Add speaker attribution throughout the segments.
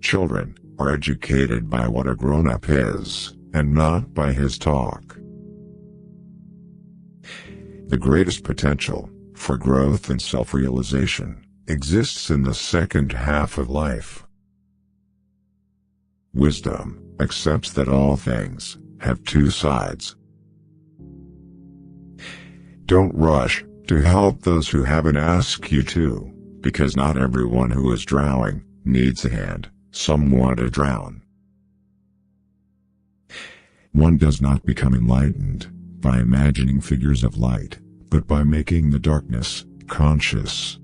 Speaker 1: Children are educated by what a grown-up is, and not by his talk. The greatest potential for growth and self-realization exists in the second half of life. Wisdom accepts that all things have two sides. Don't rush to help those who haven't asked you to, because not everyone who is drowning needs a hand. Some want to drown. One does not become enlightened by imagining figures of light, but by making the darkness conscious.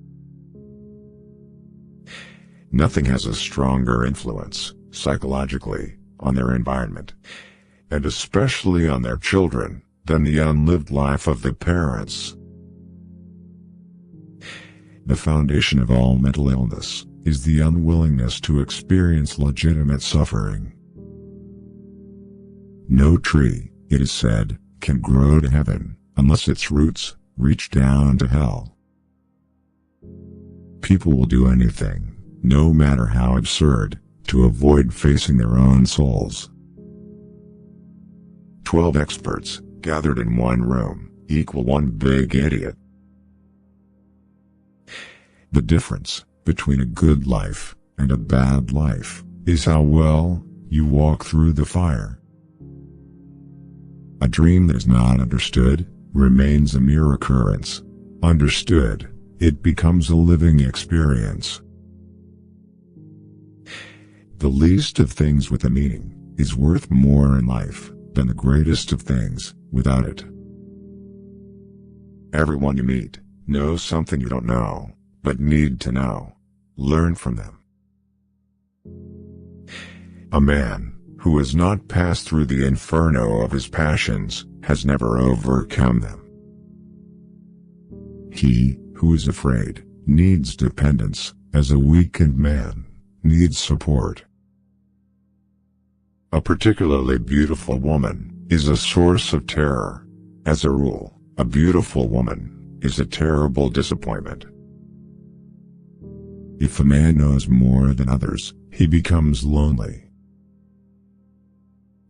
Speaker 1: Nothing has a stronger influence, psychologically, on their environment, and especially on their children, than the unlived life of the parents. The foundation of all mental illness is the unwillingness to experience legitimate suffering. No tree, it is said, can grow to heaven unless its roots reach down to hell. People will do anything, no matter how absurd, to avoid facing their own souls. 12 experts gathered in one room equal one big idiot. The difference between a good life and a bad life is how well you walk through the fire. A dream that is not understood remains a mere occurrence. Understood, it becomes a living experience. The least of things with a meaning is worth more in life than the greatest of things without it. Everyone you meet knows something you don't know, but need to know. Learn from them. A man who has not passed through the inferno of his passions has never overcome them. He who is afraid needs dependence, as a weakened man needs support. A particularly beautiful woman is a source of terror. As a rule, a beautiful woman is a terrible disappointment. If a man knows more than others, he becomes lonely.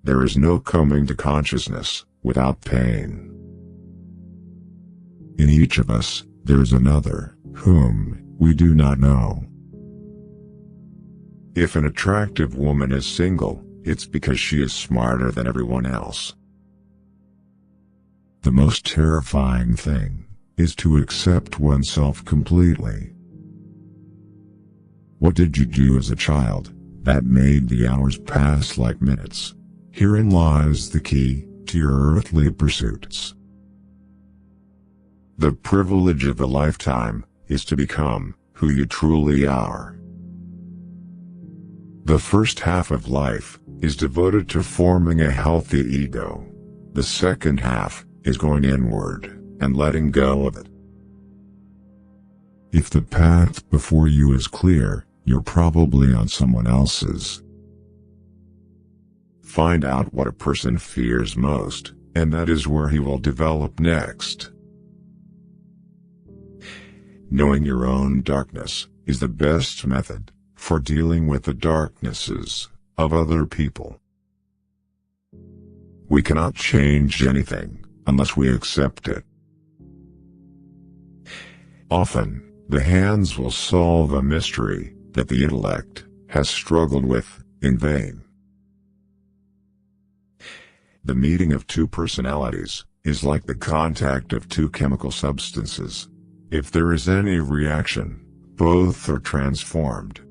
Speaker 1: There is no coming to consciousness without pain. In each of us, there is another, whom we do not know. If an attractive woman is single, it's because she is smarter than everyone else. The most terrifying thing is to accept oneself completely. What did you do as a child that made the hours pass like minutes? Herein lies the key to your earthly pursuits. The privilege of a lifetime is to become who you truly are. The first half of life is devoted to forming a healthy ego. The second half is going inward and letting go of it. If the path before you is clear, you're probably on someone else's. Find out what a person fears most, and that is where he will develop next. Knowing your own darkness is the best method for dealing with the darknesses of other people. We cannot change anything unless we accept it. Often, the hands will solve a mystery that the intellect has struggled with in vain. The meeting of two personalities is like the contact of two chemical substances. If there is any reaction, both are transformed.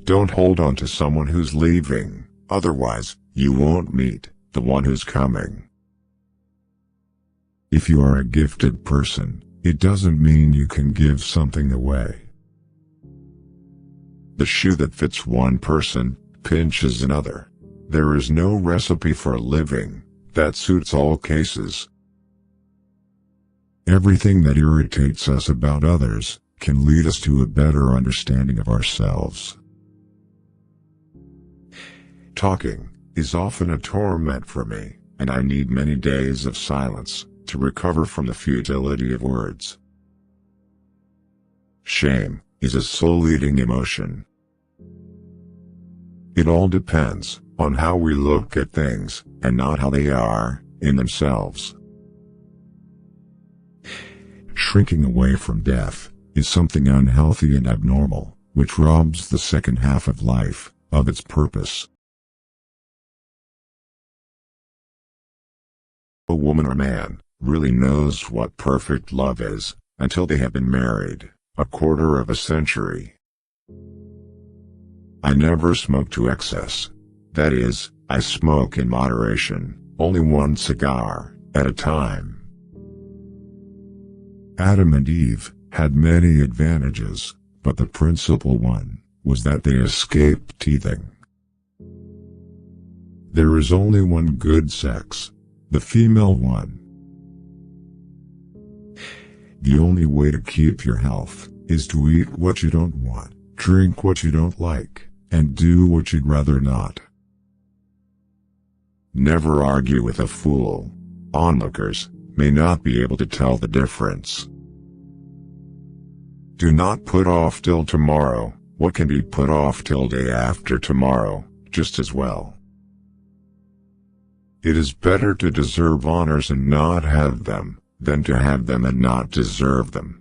Speaker 1: Don't hold on to someone who's leaving, otherwise, you won't meet the one who's coming. If you are a gifted person, it doesn't mean you can give something away. The shoe that fits one person pinches another. There is no recipe for living that suits all cases. Everything that irritates us about others can lead us to a better understanding of ourselves. Talking is often a torment for me, and I need many days of silence to recover from the futility of words. Shame is a soul-eating emotion. It all depends on how we look at things, and not how they are in themselves. Shrinking away from death is something unhealthy and abnormal, which robs the second half of life of its purpose. A woman or man really knows what perfect love is until they have been married a quarter of a century. I never smoke to excess. That is, I smoke in moderation, only one cigar at a time. Adam and Eve had many advantages, but the principal one was that they escaped teething. There is only one good sex, the female one. The only way to keep your health is to eat what you don't want, drink what you don't like, and do what you'd rather not. Never argue with a fool. Onlookers may not be able to tell the difference. Do not put off till tomorrow what can be put off till day after tomorrow, just as well. It is better to deserve honors and not have them, than to have them and not deserve them.